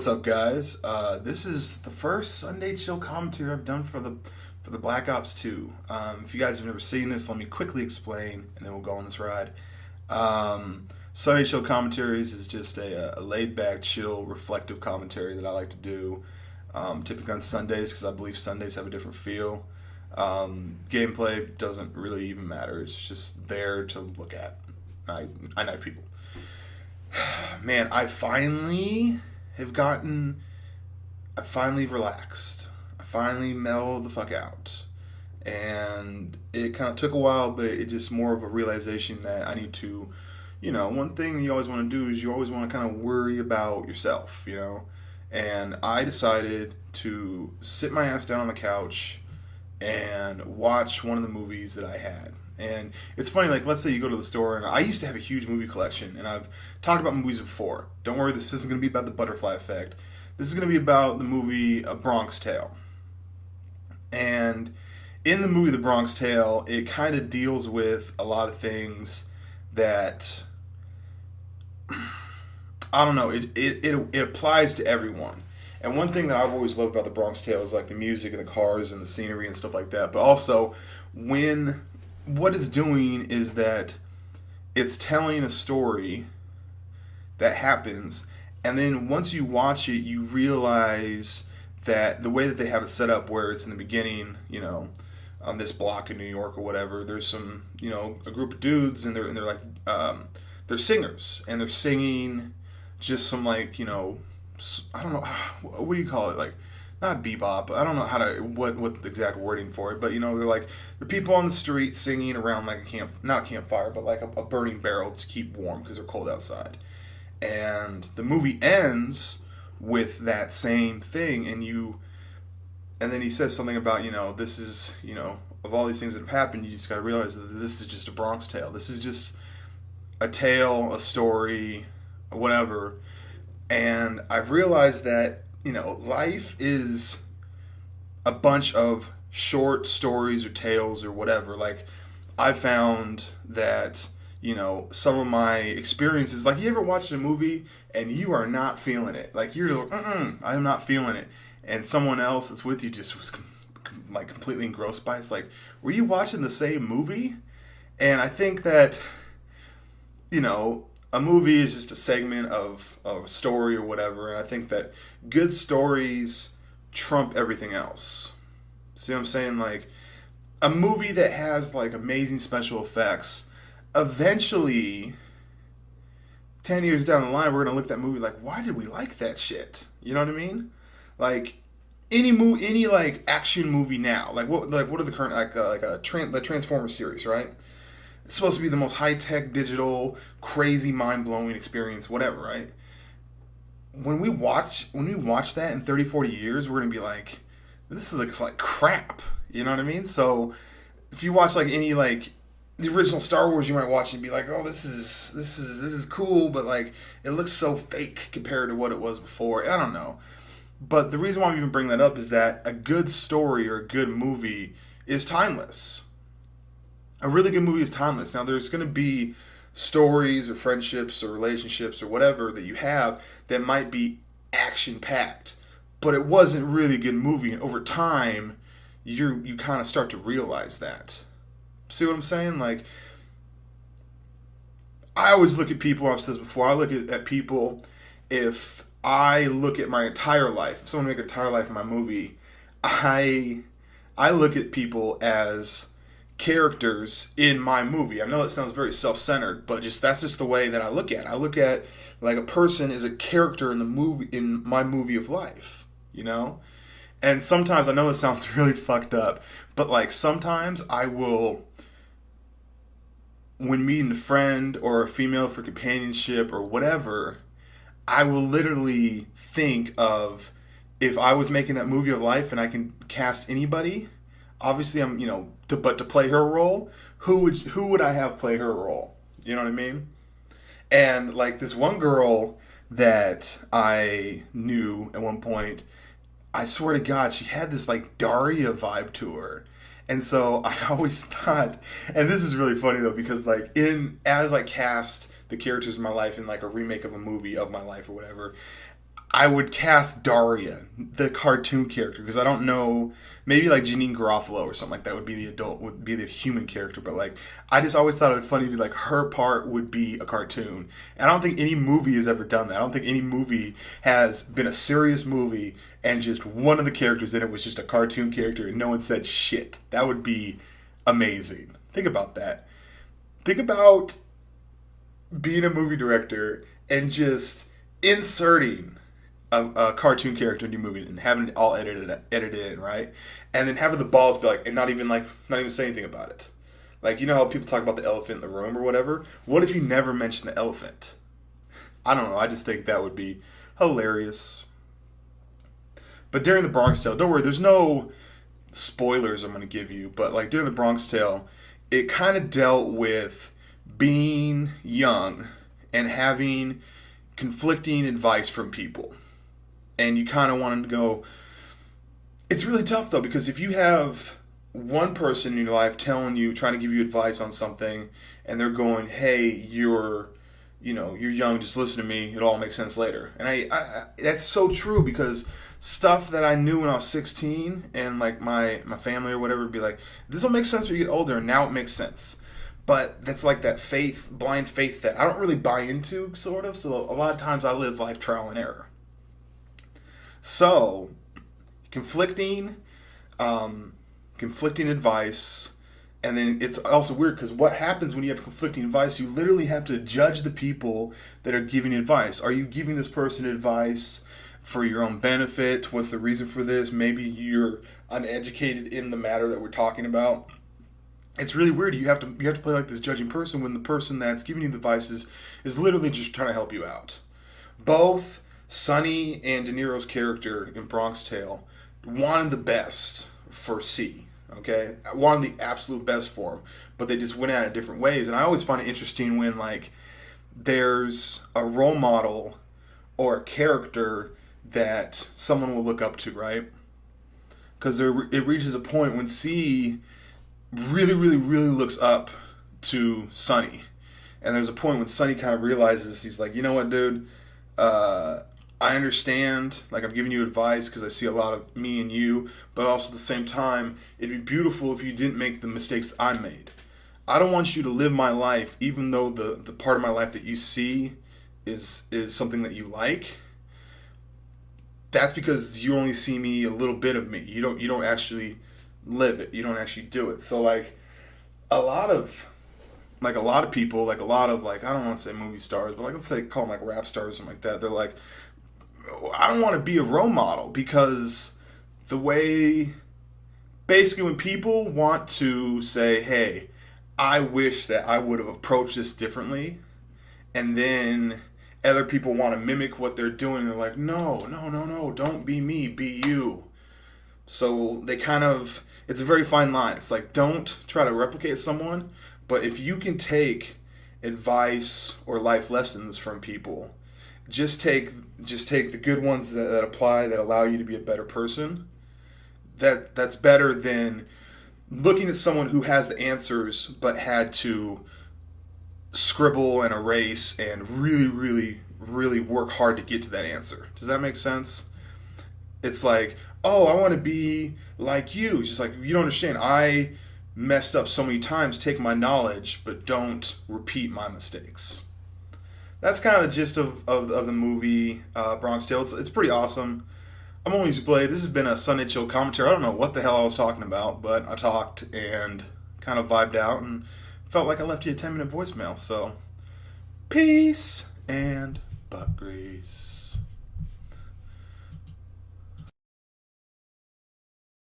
what's up, guys? This is the first Sunday chill commentary I've done for the Black Ops 2. If you guys have never seen this, let me quickly explain, and then we'll go on this ride. Sunday chill commentaries is just a laid-back, chill, reflective commentary that I like to do, typically on Sundays because I believe Sundays have a different feel. Gameplay doesn't really even matter; it's just there to look at. I knife people. Man, I finally relaxed. I finally mellowed the fuck out. And it kind of took a while, but it just more of a realization that I need to, one thing you always want to do is you always want to kind of worry about yourself, And I decided to sit my ass down on the couch and watch one of the movies that I had. And it's funny, like, let's say you go to the store, and I used to have a huge movie collection, and I've talked about movies before. Don't worry, this isn't going to be about the butterfly effect. This is going to be about the movie A Bronx Tale. And in the movie The Bronx Tale, it kind of deals with a lot of things that, I don't know, it applies to everyone. And one thing that I've always loved about The Bronx Tale is, like, the music and the cars and the scenery and stuff like that. But also, what it's doing is that it's telling a story that happens, and then once you watch it, you realize that the way that they have it set up, where it's in the beginning, on this block in New York or whatever, there's some, a group of dudes, and they're like, they're singers, and they're singing just some, like, I don't know, what do you call it, like, not bebop, I don't know what the exact wording for it, but they're people on the street singing around like not a campfire, but like a burning barrel to keep warm because they're cold outside. And the movie ends with that same thing, and then he says something about, this is, of all these things that have happened, you just got to realize that this is just a Bronx tale. This is just a tale, a story, whatever. And I've realized that life is a bunch of short stories or tales or whatever. Like, I found that, some of my experiences, like, you ever watched a movie and you are not feeling it? Like, you're just like, I'm not feeling it. And someone else that's with you just was, like, completely engrossed by it. It's like, were you watching the same movie? And I think that, a movie is just a segment of a story or whatever, and I think that good stories trump everything else. See what I'm saying? Like, a movie that has, like, amazing special effects, eventually, 10 years down the line, we're going to look at that movie like, why did we like that shit? You know what I mean? Like, any like, action movie now, what are the current, the Transformers series, right? It's supposed to be the most high-tech, digital, crazy, mind-blowing experience, whatever, right? When we watch that in 30, 40 years, we're going to be like, this is like crap. You know what I mean? So if you watch like any like the original Star Wars, you might watch and be like, oh, this is cool, but like it looks so fake compared to what it was before. I don't know. But the reason why we even bring that up is that a good story or a good movie is timeless. A really good movie is timeless. Now, there's going to be stories or friendships or relationships or whatever that you have that might be action-packed, but it wasn't really a good movie. And over time, you kind of start to realize that. See what I'm saying? Like, I always look at people, I've said this before, I look at people, if I look at my entire life, if someone make an entire life in my movie, I look at people as characters in my movie. I know it sounds very self-centered, but that's just the way that I look at it. I look at like a person is a character in the movie, in my movie of life, And sometimes, I know it sounds really fucked up, but like sometimes I will, when meeting a friend or a female for companionship or whatever, I will literally think of, if I was making that movie of life and I can cast anybody, obviously I'm, but to play her role, who would I have play her role? You know what I mean? And like this one girl that I knew at one point, I swear to God, she had this like Daria vibe to her. And so I always thought, and this is really funny though, because like as I cast the characters in my life in like a remake of a movie of my life or whatever, I would cast Daria, the cartoon character, because I don't know. Maybe like Janine Garofalo or something like that would be the adult, would be the human character. But like, I just always thought it would be funny to be like her part would be a cartoon. And I don't think any movie has ever done that. I don't think any movie has been a serious movie and just one of the characters in it was just a cartoon character and no one said shit. That would be amazing. Think about that. Think about being a movie director and just inserting a cartoon character in your movie and having it all edited in, right? And then having the balls be like, and not even say anything about it. Like, you know how people talk about the elephant in the room or whatever? What if you never mention the elephant? I don't know. I just think that would be hilarious. But during the Bronx Tale, don't worry, there's no spoilers I'm going to give you, but like during the Bronx Tale, it kind of dealt with being young and having conflicting advice from people. And you kind of want to go, it's really tough though, because if you have one person in your life telling you, trying to give you advice on something, and they're going, hey, you're young, just listen to me, it all makes sense later. And I that's so true, because stuff that I knew when I was 16 and like my family or whatever would be like, this will make sense when you get older, and now it makes sense. But that's like that faith, blind faith that I don't really buy into, sort of. So a lot of times I live life trial and error. So, conflicting advice, and then it's also weird because what happens when you have conflicting advice, you literally have to judge the people that are giving advice. Are you giving this person advice for your own benefit? What's the reason for this? Maybe you're uneducated in the matter that we're talking about. It's really weird. You have to play like this judging person when the person that's giving you the advice is literally just trying to help you out. Both Sonny and De Niro's character in Bronx Tale wanted the best for C, okay? Wanted the absolute best for him, but they just went at it different ways. And I always find it interesting when, like, there's a role model or a character that someone will look up to, right? Because it reaches a point when C really, really, really looks up to Sonny. And there's a point when Sonny kind of realizes, he's like, you know what, dude? I understand, like, I'm giving you advice because I see a lot of me and you, but also at the same time, it'd be beautiful if you didn't make the mistakes I made. I don't want you to live my life, even though the part of my life that you see is something that you like. That's because you only see me a little bit of me. You don't actually live it. You don't actually do it. So like a lot of people, like a lot of, like, I don't want to say movie stars, but like, let's say call them like rap stars or something like that. They're like, I don't want to be a role model, because the way, basically when people want to say, hey, I wish that I would have approached this differently, and then other people want to mimic what they're doing, they're like, no, don't be me, be you. So they kind of, it's a very fine line. It's like, don't try to replicate someone, but if you can take advice or life lessons from people, just take the good ones that apply, that allow you to be a better person. That's better than looking at someone who has the answers but had to scribble and erase and really, really, really work hard to get to that answer. Does that make sense? It's like, oh, I want to be like you. It's just like, you don't understand. I messed up so many times. Take my knowledge, but don't repeat my mistakes. That's kind of the gist of the movie Bronx Tale. It's pretty awesome. I'm ONLYUSEmeBLADE. This has been a Sunday Chill commentary. I don't know what the hell I was talking about, but I talked and kind of vibed out and felt like I left you a 10-minute voicemail. So, peace and butt grease.